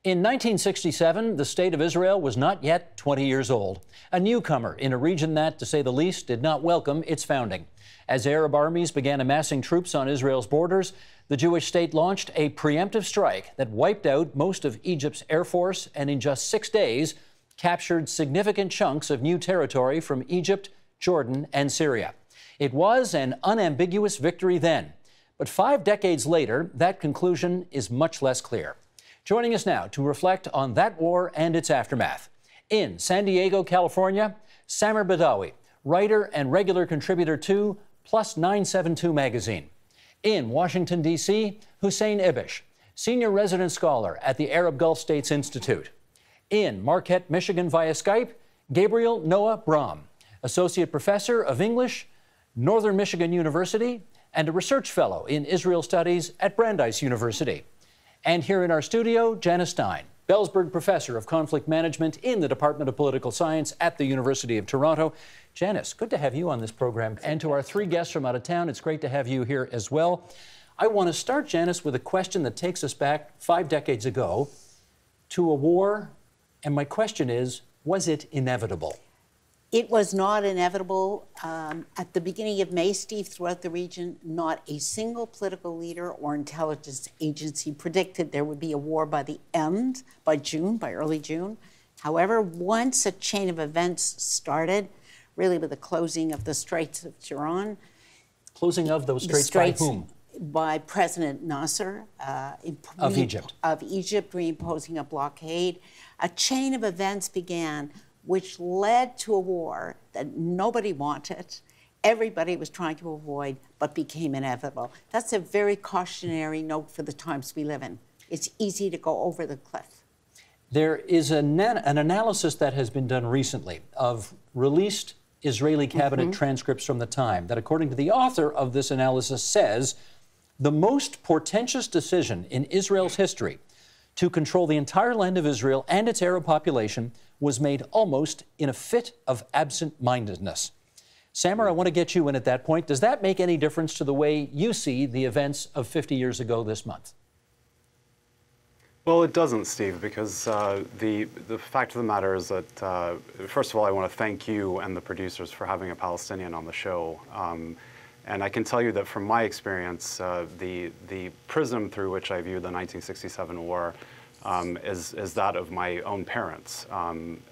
In 1967, the State of Israel was not yet 20 years old, a newcomer in a region that, to say the least, did not welcome its founding. As Arab armies began amassing troops on Israel's borders, the Jewish state launched a preemptive strike that wiped out most of Egypt's air force and in just 6 days captured significant chunks of new territory from Egypt, Jordan, and Syria. It was an unambiguous victory then, but 5 decades later, that conclusion is much less clear. Joining us now to reflect on that war and its aftermath, in San Diego, California, Samer Badawi, writer and regular contributor to Plus 972 magazine. In Washington, D.C., Hussein Ibish, senior resident scholar at the Arab Gulf States Institute. In Marquette, Michigan via Skype, Gabriel Noah Brahm, associate professor of English, Northern Michigan University, and a research fellow in Israel Studies at Brandeis University. And here in our studio, Jana Stein, Belzberg Professor of Conflict Management in the Department of Political Science at the University of Toronto. Janice, good to have you on this program. And to our 3 guests from out of town, it's great to have you here as well. I want to start, Janice, with a question that takes us back 5 decades ago to a war. And my question is, was it inevitable? It was not inevitable. At the beginning of May, Steve, throughout the region, not a single political leader or intelligence agency predicted there would be a war by early June. However, once a chain of events started, really with the closing of the Straits of Tiran. Closing of those straits by whom? By President Nasser. Of Egypt. Of Egypt, reimposing a blockade. A chain of events began which led to a war that nobody wanted, everybody was trying to avoid, but became inevitable. That's a very cautionary note for the times we live in. It's easy to go over the cliff. There is an analysis that has been done recently of released Israeli cabinet transcripts from the time that, according to the author of this analysis, says the most portentous decision in Israel's history to control the entire land of Israel and its Arab population was made almost in a fit of absent-mindedness. Samer, I want to get you in at that point. Does that make any difference to the way you see the events of 50 years ago this month? Well, it doesn't, Steve, because the fact of the matter is that, first of all, I want to thank you and the producers for having a Palestinian on the show. And I can tell you that from my experience, the prism through which I view the 1967 war is that of my own parents.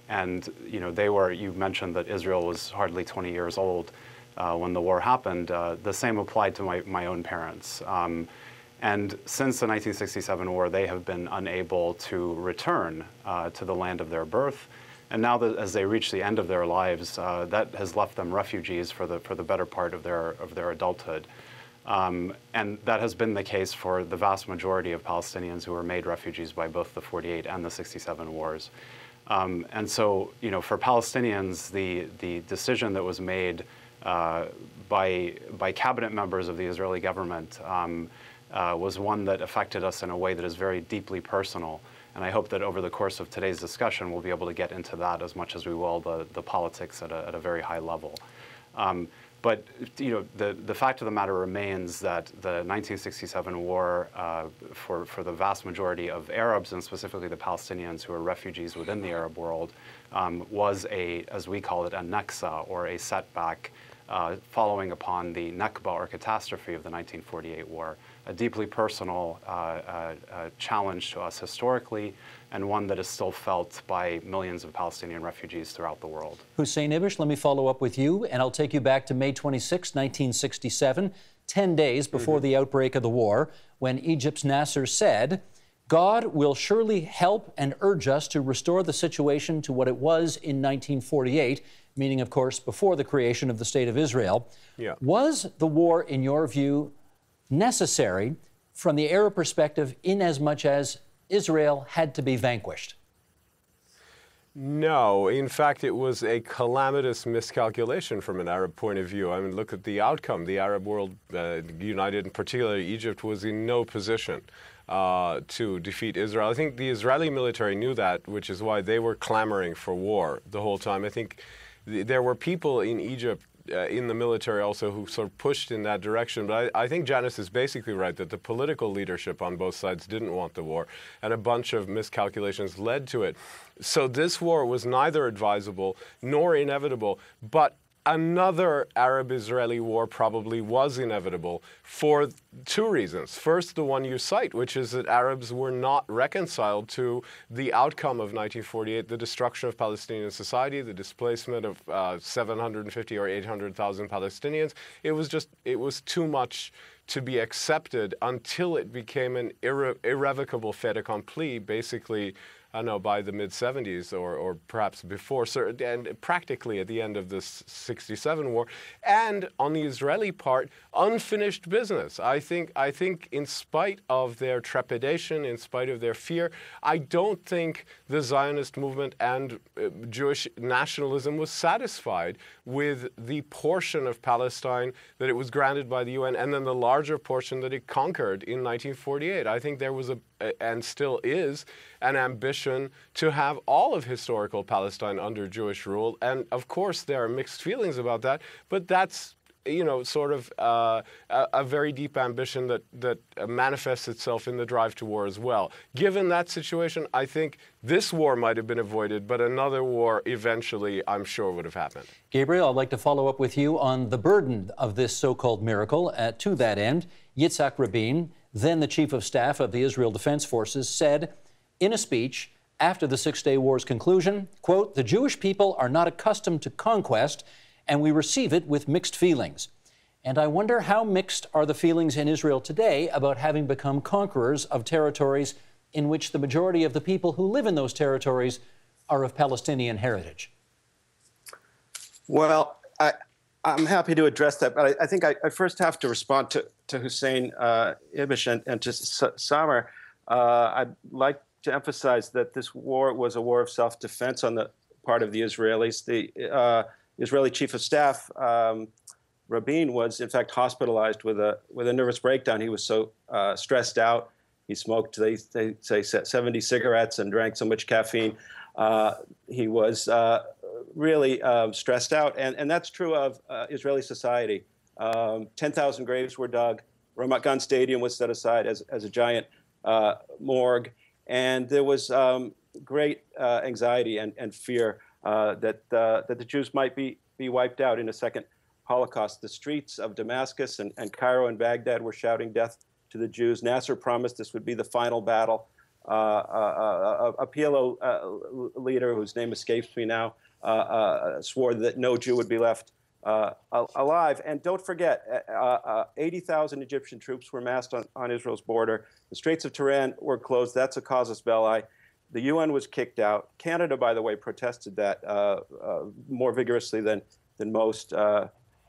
And, you know, you mentioned that Israel was hardly 20 years old when the war happened. The same applied to my own parents. And since the 1967 war, they have been unable to return to the land of their birth. And now that as they reach the end of their lives, that has left them refugees for the better part of their adulthood. And that has been the case for the vast majority of Palestinians who were made refugees by both the 48 and the 67 wars. And so, you know, for Palestinians, the decision that was made by cabinet members of the Israeli government was one that affected us in a way that is very deeply personal. And I hope that over the course of today's discussion, we'll be able to get into that as much as we will, the politics at a very high level. But you know, the fact of the matter remains that the 1967 war, for the vast majority of Arabs, and specifically the Palestinians who are refugees within the Arab world, was as we call it, a neksa, or a setback, following upon the Nakba, or catastrophe, of the 1948 war. A deeply personal challenge to us historically, and one that is still felt by millions of Palestinian refugees throughout the world. Hussein Ibish, let me follow up with you, and I'll take you back to May 26, 1967, 10 days before the outbreak of the war, when Egypt's Nasser said, "God will surely help and urge us to restore the situation to what it was in 1948, meaning, of course, before the creation of the State of Israel." Yeah. Was the war, in your view, necessary from the Arab perspective in as much as Israel had to be vanquished? No. In fact, it was a calamitous miscalculation from an Arab point of view. I mean, look at the outcome. The Arab world, united, in particular Egypt, was in no position to defeat Israel. I think the Israeli military knew that, which is why they were clamoring for war the whole time. I think there were people in Egypt in the military also who sort of pushed in that direction. But I think Janice is basically right that the political leadership on both sides didn't want the war, and a bunch of miscalculations led to it. So this war was neither advisable nor inevitable, but another Arab-Israeli war probably was inevitable for two reasons. First, the one you cite, which is that Arabs were not reconciled to the outcome of 1948, the destruction of Palestinian society, the displacement of 750 or 800,000 Palestinians. It was too much to be accepted until it became an irrevocable fait accompli, basically, I don't know, by the mid-70s or perhaps before, and practically at the end of this 67 war. And on the Israeli part, unfinished business. I think in spite of their trepidation, in spite of their fear, I don't think the Zionist movement and Jewish nationalism was satisfied with the portion of Palestine that it was granted by the UN and then the larger portion that it conquered in 1948. I think there was and still is, an ambition to have all of historical Palestine under Jewish rule. And of course, there are mixed feelings about that, but that's, sort of a very deep ambition that manifests itself in the drive to war as well. Given that situation, I think this war might have been avoided, but another war eventually, I'm sure, would have happened. Gabriel, I'd like to follow up with you on the burden of this so-called miracle. To that end, Yitzhak Rabin, then the Chief of Staff of the Israel Defense Forces, said in a speech after the Six-Day War's conclusion, quote, "The Jewish people are not accustomed to conquest, and we receive it with mixed feelings." And I wonder how mixed are the feelings in Israel today about having become conquerors of territories in which the majority of the people who live in those territories are of Palestinian heritage? Well, I'm happy to address that, but I think I first have to respond to Hussein Ibish and to Samer. I'd like to emphasize that this war was a war of self-defense on the part of the Israelis. The Israeli Chief of Staff, Rabin, was in fact hospitalized with a nervous breakdown. He was so stressed out. He smoked, they say, 70 cigarettes and drank so much caffeine. He was really stressed out, and that's true of Israeli society. 10,000 graves were dug. Ramat Gan Stadium was set aside as a giant morgue, and there was great anxiety and fear that the Jews might be wiped out in a second Holocaust. The streets of Damascus and Cairo and Baghdad were shouting death to the Jews. Nasser promised this would be the final battle. A PLO leader, whose name escapes me now, swore that no Jew would be left alive. And don't forget, 80,000 Egyptian troops were massed on Israel's border. The Straits of Tiran were closed. That's a casus belli. The UN was kicked out. Canada, by the way, protested that more vigorously than most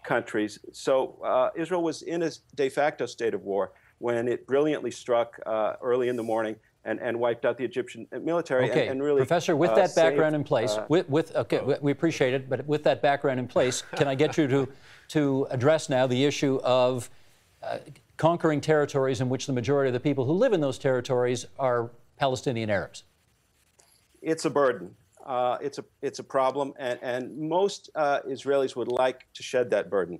countries. So Israel was in a de facto state of war when it brilliantly struck early in the morning and wiped out the Egyptian military. Okay, and really, Professor, with that background in place, we appreciate it, but with that background in place, can I get you to address now the issue of conquering territories in which the majority of the people who live in those territories are Palestinian Arabs? It's a burden. It's a problem, and most Israelis would like to shed that burden.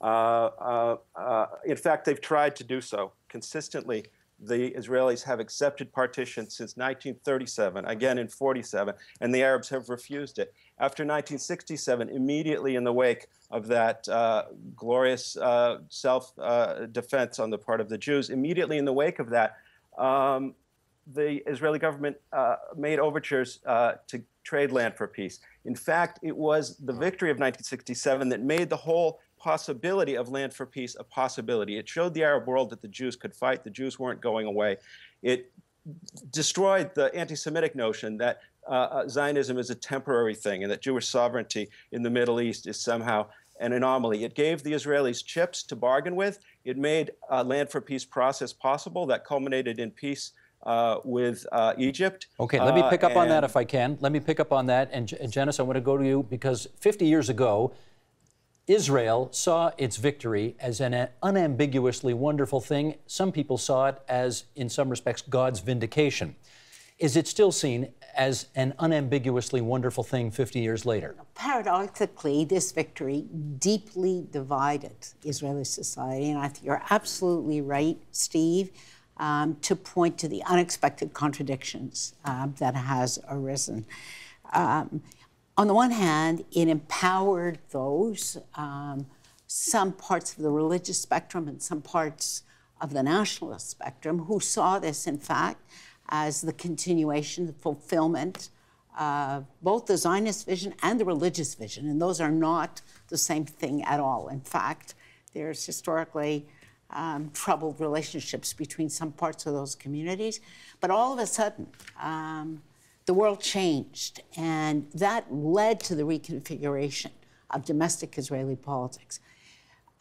In fact, they've tried to do so consistently. The Israelis have accepted partition since 1937, again in 47, and the Arabs have refused it. After 1967, immediately in the wake of that glorious self-defense on the part of the Jews, immediately in the wake of that, the Israeli government made overtures to trade land for peace. In fact, it was the victory of 1967 that made the whole possibility of land for peace a possibility. It showed the Arab world that the Jews could fight. The Jews weren't going away. It destroyed the anti-Semitic notion that Zionism is a temporary thing and that Jewish sovereignty in the Middle East is somehow an anomaly. It gave the Israelis chips to bargain with. It made a land for peace process possible that culminated in peace with Egypt. Okay, let me pick up on that if I can. Let me pick up on that. And Janice, I want to go to you because 50 years ago, Israel saw its victory as an unambiguously wonderful thing. Some people saw it as, in some respects, God's vindication. is it still seen as an unambiguously wonderful thing 50 years later? Paradoxically, this victory deeply divided Israeli society, and I think you're absolutely right, Steve, to point to the unexpected contradictions that has arisen. On the one hand, it empowered those, some parts of the religious spectrum and some parts of the nationalist spectrum, who saw this, in fact, as the continuation, the fulfillment of both the Zionist vision and the religious vision. And those are not the same thing at all. In fact, there's historically troubled relationships between some parts of those communities. But all of a sudden, the world changed, and that led to the reconfiguration of domestic Israeli politics.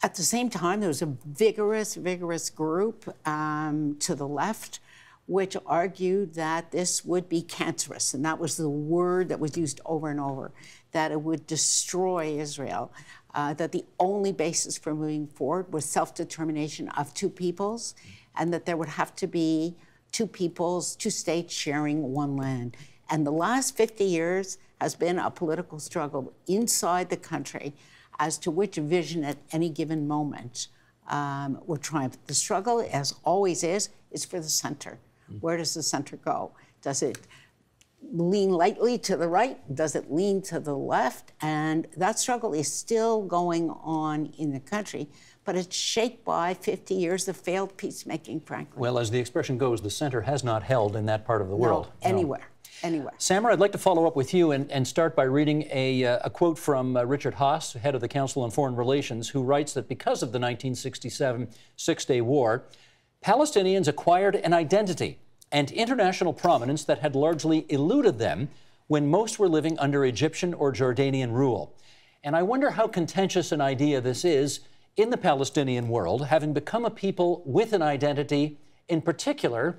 At the same time, there was a vigorous group to the left which argued that this would be cancerous, and that was the word that was used over and over, that it would destroy Israel, that the only basis for moving forward was self-determination of two peoples, and that there would have to be two peoples, two states sharing one land. And the last 50 years has been a political struggle inside the country as to which vision at any given moment will triumph. The struggle, as always is for the center. Where does the center go? Does it lean lightly to the right? Does it lean to the left? And that struggle is still going on in the country, but it's shaped by 50 years of failed peacemaking, frankly. Well, as the expression goes, the center has not held in that part of the world. Anywhere. Anywhere. Samar, I'd like to follow up with you and start by reading a quote from Richard Haass, head of the Council on Foreign Relations, who writes that because of the 1967 Six-Day War, Palestinians acquired an identity and international prominence that had largely eluded them when most were living under Egyptian or Jordanian rule. And I wonder how contentious an idea this is in the Palestinian world, having become a people with an identity, in particular,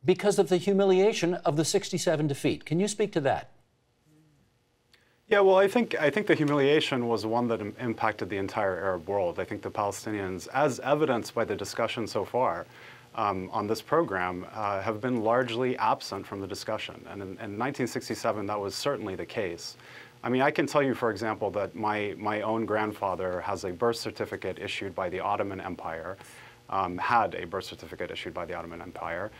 because of the humiliation of the 67 defeat. Can you speak to that? Yeah, well, I think the humiliation was one that impacted the entire Arab world. I think the Palestinians, as evidenced by the discussion so far on this program, have been largely absent from the discussion. And in 1967, that was certainly the case. I mean, I can tell you, for example, that my own grandfather has a birth certificate issued by the Ottoman Empire, had a birth certificate issued by the Ottoman Empire.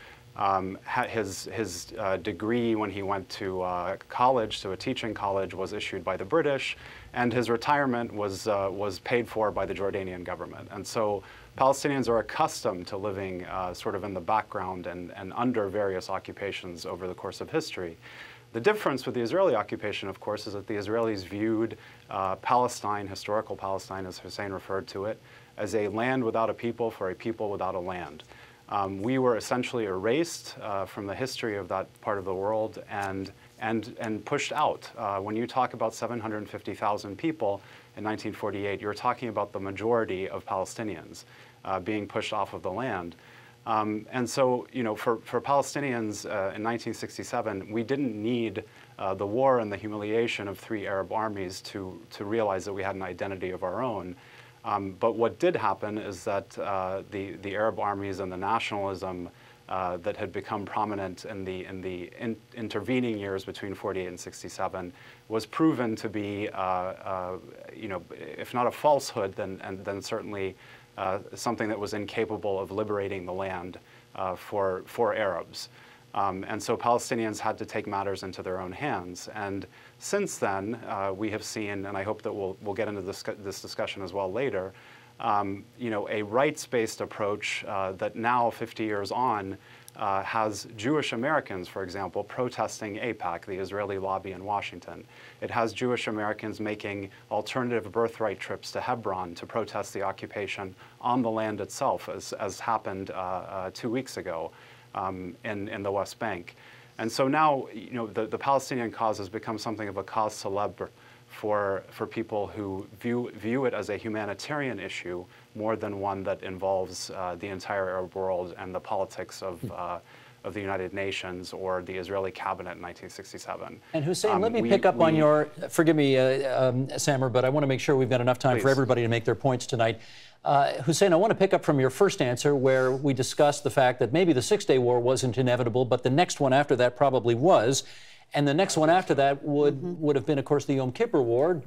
His degree when he went to college, to a teaching college, was issued by the British, and his retirement was paid for by the Jordanian government. And so Palestinians are accustomed to living sort of in the background and under various occupations over the course of history. The difference with the Israeli occupation, of course, is that the Israelis viewed Palestine, historical Palestine, as Hussein referred to it, as a land without a people for a people without a land. We were essentially erased from the history of that part of the world and pushed out. When you talk about 750,000 people in 1948, you're talking about the majority of Palestinians being pushed off of the land. And so, you know, for Palestinians in 1967, we didn't need the war and the humiliation of 3 Arab armies to realize that we had an identity of our own. But what did happen is that the Arab armies and the nationalism that had become prominent in the intervening years between 48 and 67 was proven to be, you know, if not a falsehood, then certainly something that was incapable of liberating the land for Arabs. And so Palestinians had to take matters into their own hands. And since then, we have seen, and I hope that we'll get into this discussion as well later, you know, a rights-based approach that now, 50 years on, has Jewish Americans, for example, protesting AIPAC, the Israeli lobby in Washington. It has Jewish Americans making alternative birthright trips to Hebron to protest the occupation on the land itself, as happened 2 weeks ago. In the West Bank. And so now, you know, the Palestinian cause has become something of a cause célèbre for people who view it as a humanitarian issue more than one that involves the entire Arab world and the politics of of the United Nations or the Israeli cabinet in 1967. And Hussein, let me pick up on your, forgive me, Samer, but I want to make sure we've got enough time for everybody to make their points tonight. Hussein, I want to pick up from your first answer where we discussed the fact that maybe the Six-Day War wasn't inevitable, but the next one after that probably was. And the next one after that would have been, of course, the Yom Kippur War,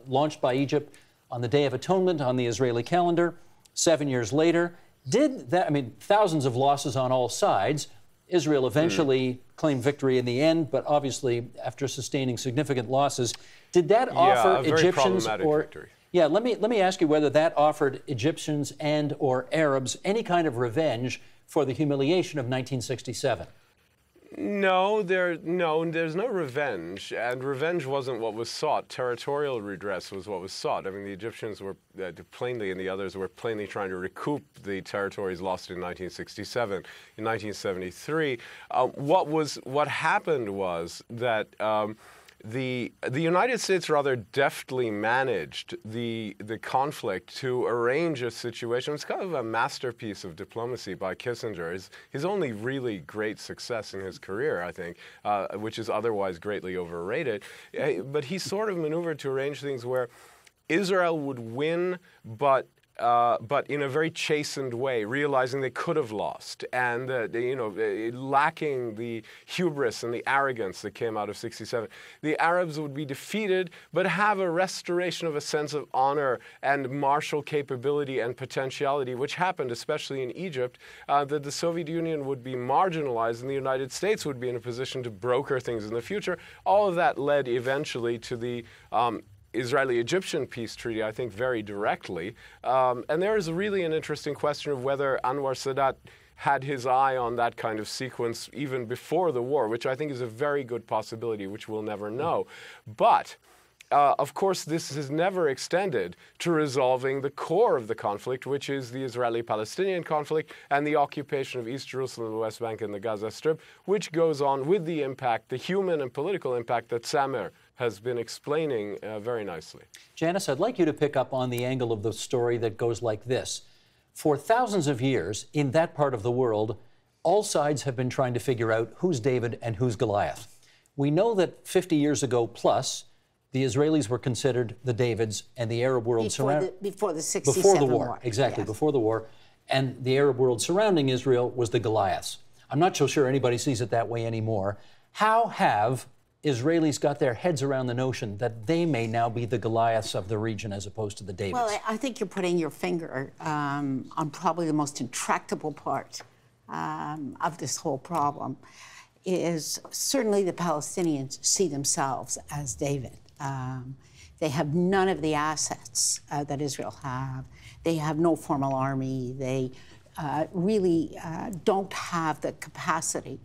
launched by Egypt on the Day of Atonement on the Israeli calendar. 7 years later, did that, I mean, thousands of losses on all sides. Israel eventually claimed victory in the end, but obviously after sustaining significant losses. Did that offer Egyptians or victory. Yeah, let me ask you whether that offered Egyptians and or Arabs any kind of revenge for the humiliation of 1967? No, there's no revenge, and revenge wasn't what was sought. Territorial redress was what was sought. I mean, the Egyptians were plainly, and the others were plainly trying to recoup the territories lost in 1967. In 1973, what happened was that the United States rather deftly managed the conflict to arrange a situation. It's kind of a masterpiece of diplomacy by Kissinger. His only really great success in his career, I think, which is otherwise greatly overrated. But he sort of maneuvered to arrange things where Israel would win, but in a very chastened way, realizing they could have lost, and lacking the hubris and the arrogance that came out of '67. The Arabs would be defeated, but have a restoration of a sense of honor and martial capability and potentiality, which happened especially in Egypt, that the Soviet Union would be marginalized and the United States would be in a position to broker things in the future. All of that led eventually to the Israeli-Egyptian peace treaty, I think, very directly. And there is really an interesting question of whether Anwar Sadat had his eye on that kind of sequence even before the war, which I think is a very good possibility, which we'll never know. But of course, this has never extended to resolving the core of the conflict, which is the Israeli-Palestinian conflict and the occupation of East Jerusalem, the West Bank, and the Gaza Strip, which goes on with the impact, the human and political impact that Samer has been explaining very nicely. Janice, I'd like you to pick up on the angle of the story that goes like this. For thousands of years, in that part of the world, all sides have been trying to figure out who's David and who's Goliath. We know that 50 years ago plus, the Israelis were considered the Davids, and the Arab world before the 67 war. Exactly, yes. Before the war. And the Arab world surrounding Israel was the Goliaths. I'm not so sure anybody sees it that way anymore. How have Israelis got their heads around the notion that they may now be the Goliaths of the region as opposed to the Davids? Well, I think you're putting your finger on probably the most intractable part of this whole problem. Is certainly the Palestinians see themselves as David. They have none of the assets that Israel have. They have no formal army. They really don't have the capacity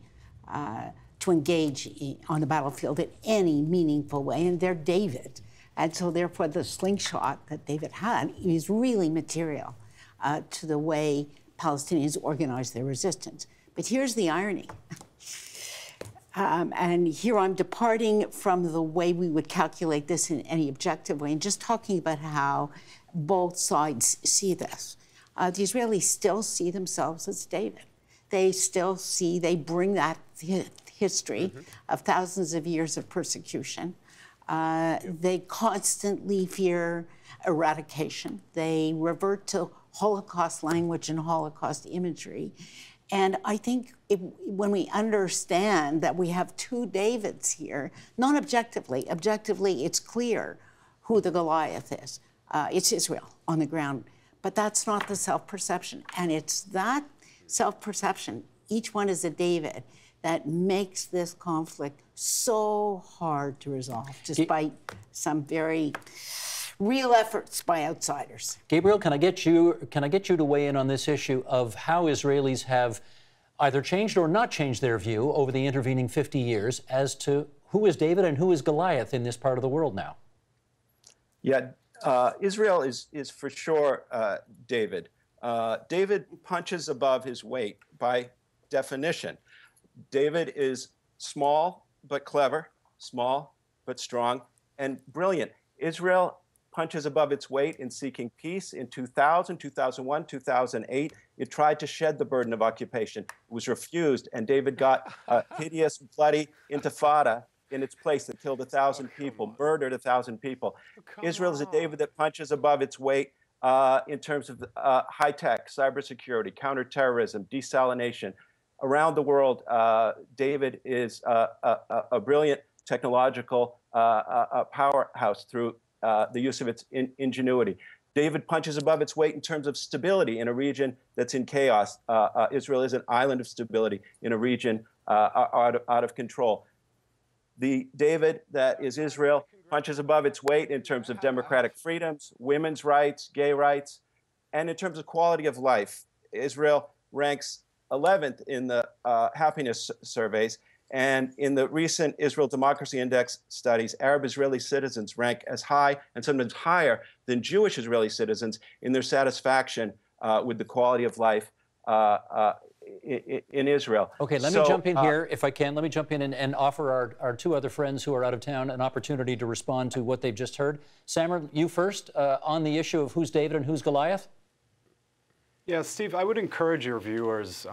to engage on the battlefield in any meaningful way, and they're David. And so therefore the slingshot that David had is really material to the way Palestinians organize their resistance. But here's the irony. And here I'm departing from the way we would calculate this in any objective way and just talking about how both sides see this. The Israelis still see themselves as David. They still see, they bring that history of thousands of years of persecution. They constantly fear eradication. They revert to Holocaust language and Holocaust imagery. And I think when we understand that we have two Davids here, not objectively, objectively it's clear who the Goliath is. It's Israel on the ground. But that's not the self-perception. And it's that self-perception, each one is a David, that makes this conflict so hard to resolve, despite some very real efforts by outsiders. Gabriel, can I get you to weigh in on this issue of how Israelis have either changed or not changed their view over the intervening 50 years as to who is David and who is Goliath in this part of the world now? Yeah, Israel is for sure David. David punches above his weight by definition. David is small but clever, small but strong, and brilliant. Israel punches above its weight in seeking peace. In 2000, 2001, 2008, it tried to shed the burden of occupation. It was refused, and David got a hideous, bloody intifada in its place that killed 1,000 people, murdered 1,000 people. Israel is a David that punches above its weight in terms of high-tech, cybersecurity, counterterrorism, desalination. Around the world, David is a brilliant technological powerhouse through the use of its ingenuity. David punches above its weight in terms of stability in a region that's in chaos. Israel is an island of stability in a region out of control. The David that is Israel punches above its weight in terms of democratic freedoms, women's rights, gay rights, and in terms of quality of life. Israel ranks 11th in the happiness surveys, and in the recent Israel Democracy Index studies, Arab Israeli citizens rank as high and sometimes higher than Jewish Israeli citizens in their satisfaction with the quality of life in Israel. Okay, let me jump in here, if I can. Let me jump in and offer our two other friends who are out of town an opportunity to respond to what they've just heard. Samer, you first, on the issue of who's David and who's Goliath? Yeah, Steve, I would encourage your viewers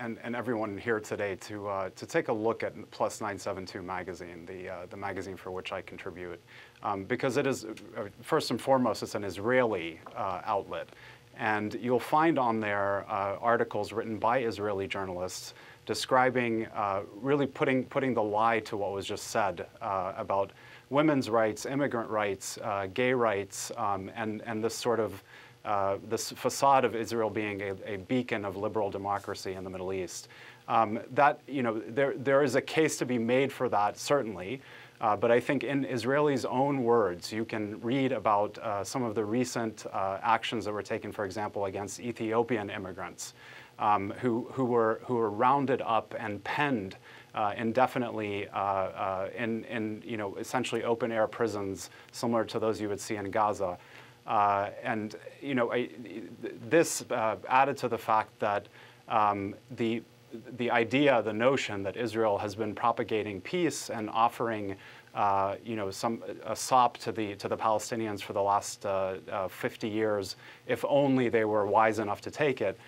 and everyone here today to take a look at Plus 972 magazine, the magazine for which I contribute, because it is, first and foremost, it's an Israeli outlet. And you'll find on there articles written by Israeli journalists describing, really putting the lie to what was just said about women's rights, immigrant rights, gay rights, and this sort of this facade of Israel being a beacon of liberal democracy in the Middle East. That, you know, there is a case to be made for that, certainly. But I think in Israelis' own words, you can read about some of the recent actions that were taken, for example, against Ethiopian immigrants who were rounded up and penned indefinitely in you know, essentially open air prisons similar to those you would see in Gaza. And you know, this added to the fact that the idea, the notion that Israel has been propagating peace and offering, you know, a sop to the Palestinians for the last 50 years, if only they were wise enough to take it,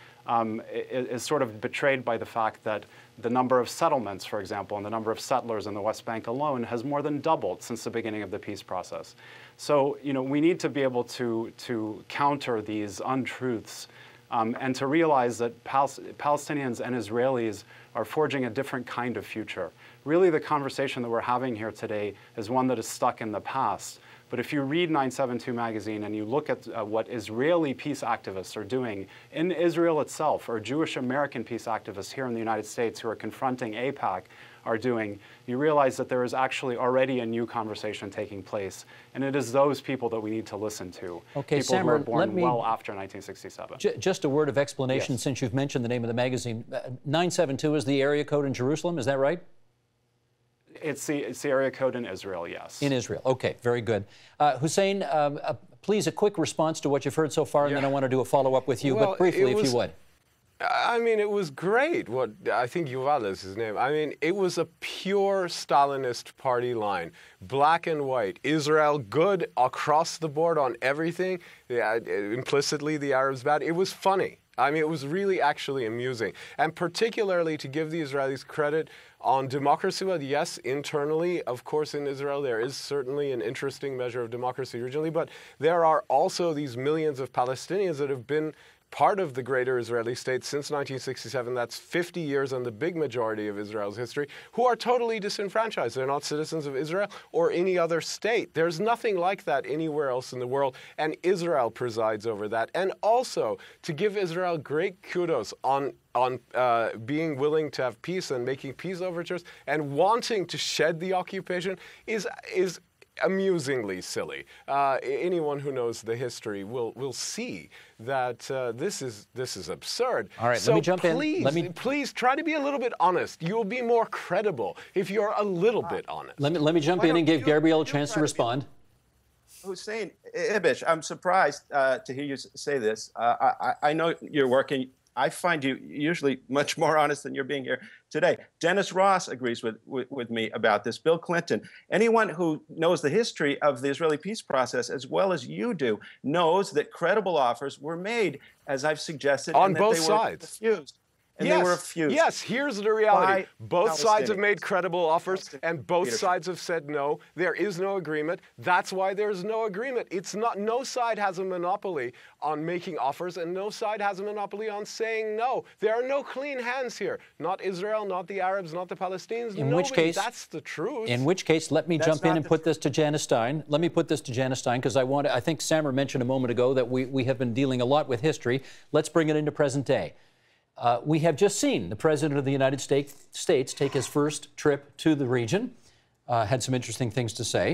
is sort of betrayed by the fact that the number of settlements, for example, and the number of settlers in the West Bank alone has more than doubled since the beginning of the peace process. So, you know, we need to be able to counter these untruths. And to realize that Palestinians and Israelis are forging a different kind of future. Really, the conversation that we're having here today is one that is stuck in the past. But if you read 972 magazine and you look at what Israeli peace activists are doing in Israel itself, or Jewish American peace activists here in the United States who are confronting AIPAC are doing, you realize that there is actually already a new conversation taking place. And it is those people that we need to listen to. Okay, people who were born well after 1967. Just a word of explanation, yes, since you've mentioned the name of the magazine. 972 is the area code in Jerusalem, is that right? It's the area code in Israel, yes. In Israel, okay, very good. Hussein, please, a quick response to what you've heard so far, and then I want to do a follow-up with you, but briefly, if you would. I mean, it was great. What I think Yuval is his name. I mean, it was a pure Stalinist party line, black and white. Israel good across the board on everything. Yeah, implicitly, the Arabs bad. It was funny. I mean, it was really actually amusing. And particularly to give the Israelis credit on democracy, well, yes, internally, of course, in Israel, there is certainly an interesting measure of democracy originally, but there are also these millions of Palestinians that have been part of the greater Israeli state since 1967, that's 50 years on the big majority of Israel's history, who are totally disenfranchised. They're not citizens of Israel or any other state. There's nothing like that anywhere else in the world, and Israel presides over that. And also, to give Israel great kudos on being willing to have peace and making peace overtures and wanting to shed the occupation is amusingly silly. Anyone who knows the history will see that this is absurd. All right, so let me jump in. Please try to be a little bit honest. You'll be more credible if you're a little bit honest. Let me jump in and give Gabriel a chance to respond. Hussein Ibish, I'm surprised to hear you say this. I know you're working. I find you usually much more honest than you're being here today. Dennis Ross agrees with me about this. Bill Clinton. Anyone who knows the history of the Israeli peace process as well as you do knows that credible offers were made, as I've suggested, on and that both they sides. were refused. And yes, they were refused. Yes, here's the reality. Both sides have made Palestinians. credible offers, and both leadership. sides have said no. There is no agreement. That's why there's no agreement. It's not, no side has a monopoly on making offers, and no side has a monopoly on saying no. There are no clean hands here. Not Israel, not the Arabs, not the Palestinians. In which case, that's the truth. In which case, let me jump in and put this to Jana Stein. Let me put this to Jana Stein, because I think Samer mentioned a moment ago that we have been dealing a lot with history. Let's bring it into present day. We have just seen the President of the United States take his first trip to the region. Had some interesting things to say.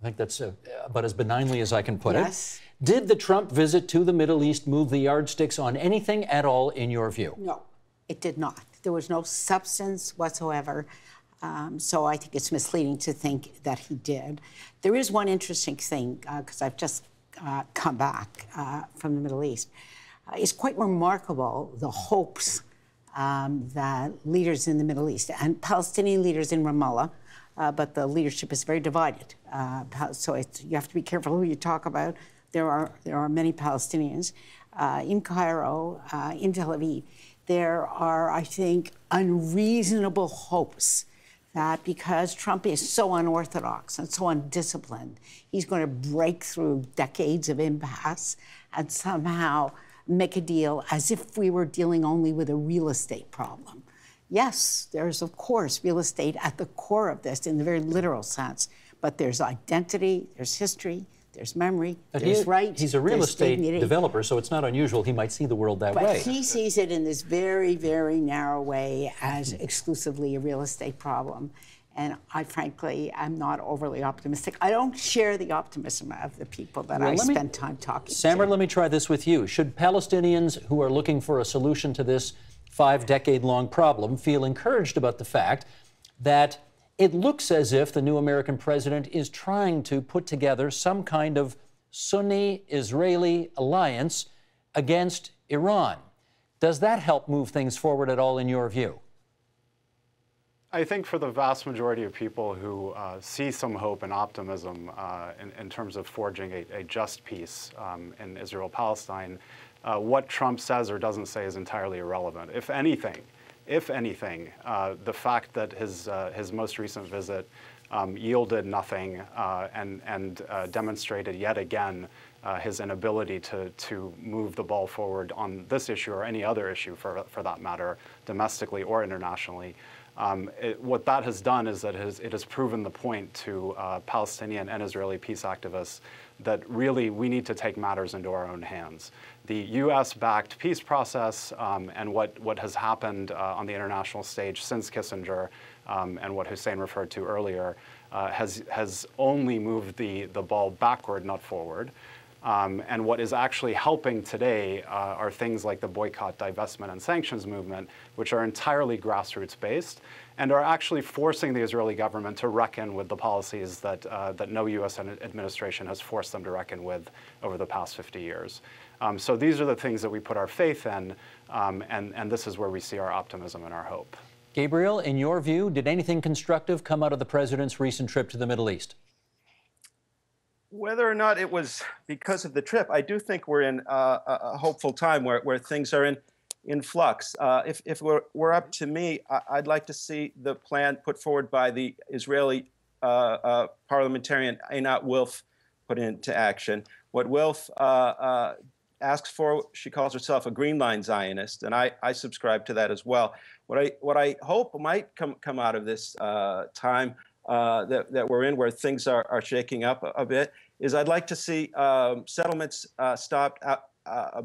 I think that's about as benignly as I can put it. Did the Trump visit to the Middle East move the yardsticks on anything at all, in your view? No, it did not. There was no substance whatsoever. So I think it's misleading to think that he did. There is one interesting thing, because I've just come back from the Middle East. It's quite remarkable, the hopes that leaders in the Middle East and Palestinian leaders in Ramallah, but the leadership is very divided. So you have to be careful who you talk about. There are many Palestinians in Cairo, in Tel Aviv. There are, I think, unreasonable hopes that because Trump is so unorthodox and so undisciplined, he's going to break through decades of impasse and somehow make a deal as if we were dealing only with a real estate problem. Yes, there's, of course, real estate at the core of this in the very literal sense, but there's identity, there's history, there's memory, there's rights. He's a real estate developer, so it's not unusual he might see the world that way. But he sees it in this very, very narrow way as exclusively a real estate problem. And I, frankly, am not overly optimistic. I don't share the optimism of the people that I spend time talking to. Samer, let me try this with you. Should Palestinians who are looking for a solution to this 5-decade-long problem feel encouraged about the fact that it looks as if the new American president is trying to put together some kind of Sunni-Israeli alliance against Iran? Does that help move things forward at all, in your view? I think for the vast majority of people who see some hope and optimism in terms of forging a just peace in Israel-Palestine, what Trump says or doesn't say is entirely irrelevant. If anything, the fact that his most recent visit yielded nothing and demonstrated yet again his inability to move the ball forward on this issue or any other issue for that matter, domestically or internationally, what that has done is that it has proven the point to Palestinian and Israeli peace activists that really we need to take matters into our own hands. The U.S.-backed peace process and what has happened on the international stage since Kissinger and what Hussein referred to earlier has only moved the ball backward, not forward. And what is actually helping today are things like the boycott, divestment, and sanctions movement, which are entirely grassroots-based and are actually forcing the Israeli government to reckon with the policies that no U.S. administration has forced them to reckon with over the past 50 years. So these are the things that we put our faith in, and this is where we see our optimism and our hope. Gabriel, in your view, did anything constructive come out of the president's recent trip to the Middle East? Whether or not it was because of the trip, I do think we're in a hopeful time where things are in flux. If it were up to me, I'd like to see the plan put forward by the Israeli parliamentarian Einat Wilf put into action. What Wilf asks for, she calls herself a Green Line Zionist, and I subscribe to that as well. What I hope might come out of this time that we're in, where things are shaking up a bit, is I'd like to see settlements stopped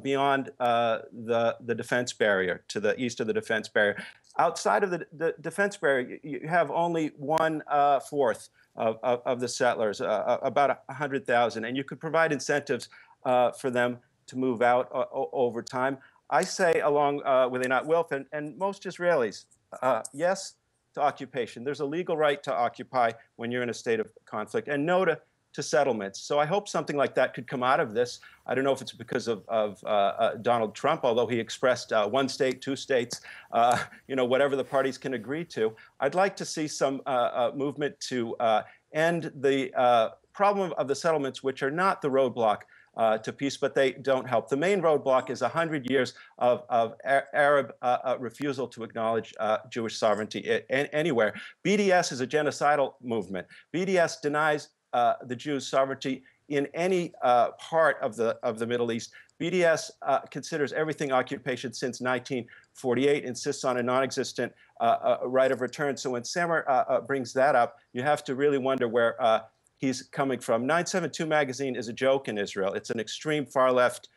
beyond the defense barrier, to the east of the defense barrier. Outside of the defense barrier, you have only 1/4 of the settlers, about 100,000, and you could provide incentives for them to move out over time. I say, along with Einat Wilf and most Israelis, yes to occupation. There's a legal right to occupy when you're in a state of conflict, and no to to settlements. So I hope something like that could come out of this. I don't know if it's because of Donald Trump, although he expressed one state, two states, whatever the parties can agree to. I'd like to see some movement to end the problem of the settlements, which are not the roadblock to peace, but they don't help. The main roadblock is 100 years of Arab refusal to acknowledge Jewish sovereignty anywhere. BDS is a genocidal movement. BDS denies the Jews' sovereignty in any part of the Middle East. BDS considers everything occupation since 1948, insists on a non-existent right of return. So when Samer brings that up, you have to really wonder where he's coming from. 972 magazine is a joke in Israel. It's an extreme far-left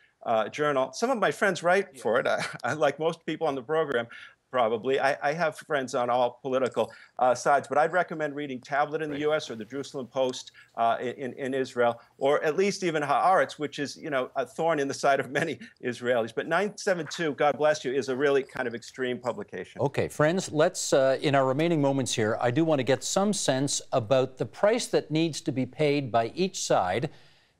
journal. Some of my friends write for it. I like most people on the program, probably. I have friends on all political sides, but I'd recommend reading Tablet in the U.S. or the Jerusalem Post in Israel, or at least even Haaretz, which is, a thorn in the side of many Israelis. But 972, God bless you, is a really kind of extreme publication. Okay, friends, let's, in our remaining moments here, I do want to get some sense about the price that needs to be paid by each side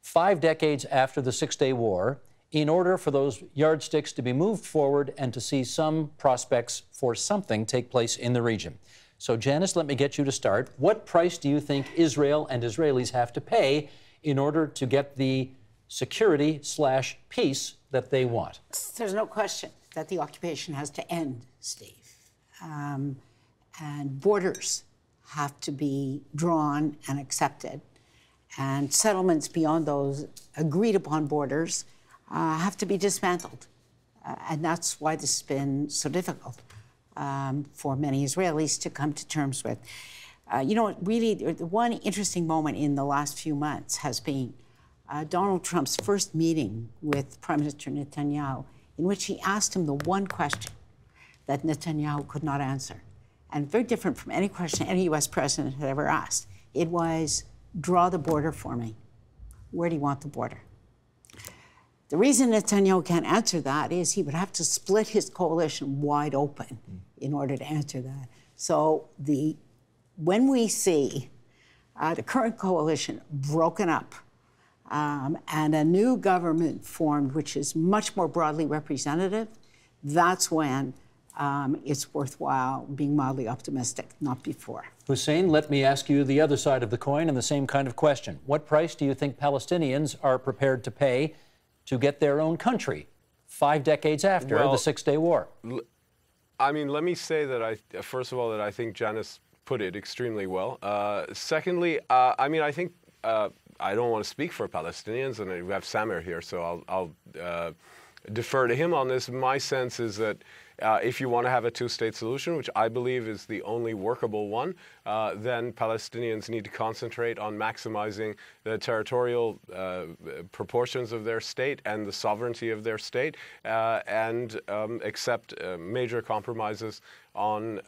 5 decades after the Six-Day War, in order for those yardsticks to be moved forward and to see some prospects for something take place in the region. So, Janice, let me get you to start. What price do you think Israel and Israelis have to pay in order to get the security/peace that they want? There's no question that the occupation has to end, Steve. And borders have to be drawn and accepted. And settlements beyond those agreed upon borders have to be dismantled. And that's why this has been so difficult for many Israelis to come to terms with. Really, the one interesting moment in the last few months has been Donald Trump's first meeting with Prime Minister Netanyahu, in which he asked him the one question that Netanyahu could not answer, and very different from any question any U.S. president had ever asked. It was, draw the border for me. Where do you want the border? The reason Netanyahu can't answer that is he would have to split his coalition wide open in order to answer that. So when we see the current coalition broken up and a new government formed, which is much more broadly representative, that's when it's worthwhile being mildly optimistic, not before. Hussein, let me ask you the other side of the coin and the same kind of question. What price do you think Palestinians are prepared to pay to get their own country 5 decades after the Six-Day War? I mean, let me say that first of all, that I think Janice put it extremely well. Secondly, I think I don't want to speak for Palestinians, and we have Samer here, so I'll defer to him on this. My sense is that if you want to have a two-state solution, which I believe is the only workable one, then Palestinians need to concentrate on maximizing the territorial proportions of their state and the sovereignty of their state, and accept major compromises on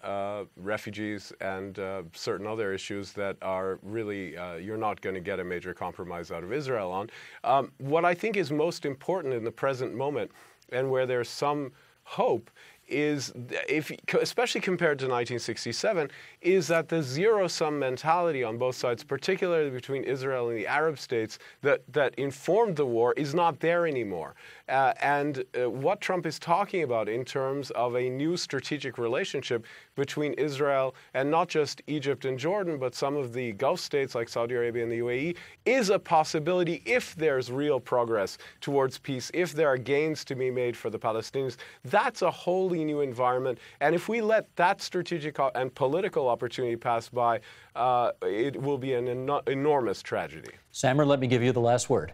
refugees and certain other issues that are really, you're not going to get a major compromise out of Israel on. What I think is most important in the present moment, and where there's some hope, is, especially compared to 1967, is that the zero-sum mentality on both sides, particularly between Israel and the Arab states, that informed the war is not there anymore. And what Trump is talking about in terms of a new strategic relationship between Israel and not just Egypt and Jordan, but some of the Gulf states like Saudi Arabia and the UAE, is a possibility if there's real progress towards peace, if there are gains to be made for the Palestinians. That's a wholly new environment. And if we let that strategic and political opportunity pass by, it will be an enormous tragedy. Samer, let me give you the last word.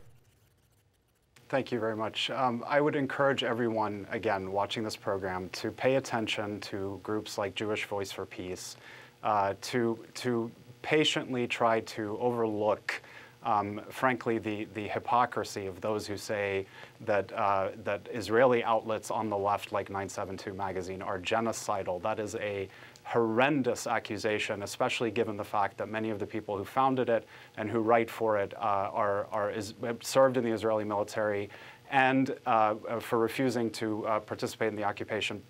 Thank you very much. I would encourage everyone, again, watching this program, to pay attention to groups like Jewish Voice for Peace, to patiently try to overlook, frankly, the hypocrisy of those who say that that Israeli outlets on the left, like 972 magazine, are genocidal. That is a horrendous accusation, especially given the fact that many of the people who founded it and who write for it served in the Israeli military, and for refusing to participate in the occupation,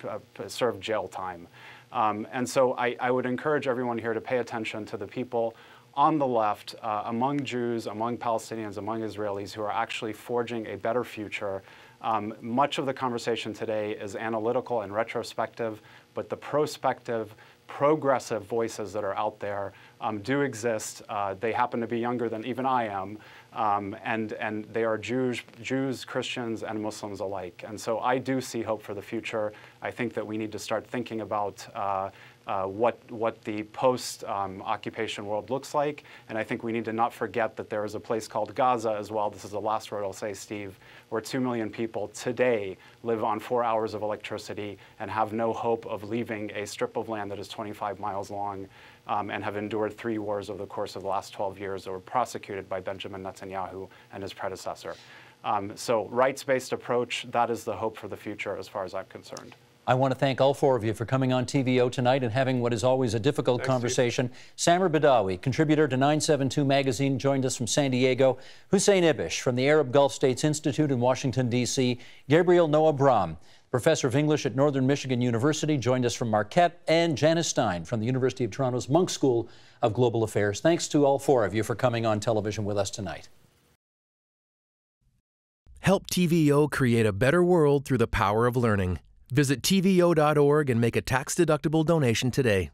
served jail time. And so I would encourage everyone here to pay attention to the people on the left, among Jews, among Palestinians, among Israelis who are actually forging a better future. Much of the conversation today is analytical and retrospective, but the prospective, progressive voices that are out there do exist. They happen to be younger than even I am, and they are Jews, Christians, and Muslims alike. And so I do see hope for the future. I think that we need to start thinking about what the post-occupation world looks like. And I think we need to not forget that there is a place called Gaza as well. This is the last word I'll say, Steve, where 2 million people today live on 4 hours of electricity and have no hope of leaving a strip of land that is 25 miles long and have endured 3 wars over the course of the last 12 years that were prosecuted by Benjamin Netanyahu and his predecessor. So rights-based approach, that is the hope for the future as far as I'm concerned. I want to thank all 4 of you for coming on TVO tonight and having what is always a difficult conversation. Samer Badawi, contributor to 972 Magazine, joined us from San Diego. Hussein Ibish from the Arab Gulf States Institute in Washington, D.C. Gabriel Noah Bram, professor of English at Northern Michigan University, joined us from Marquette. And Jana Stein from the University of Toronto's Munk School of Global Affairs. Thanks to all 4 of you for coming on television with us tonight. Help TVO create a better world through the power of learning. Visit TVO.org and make a tax-deductible donation today.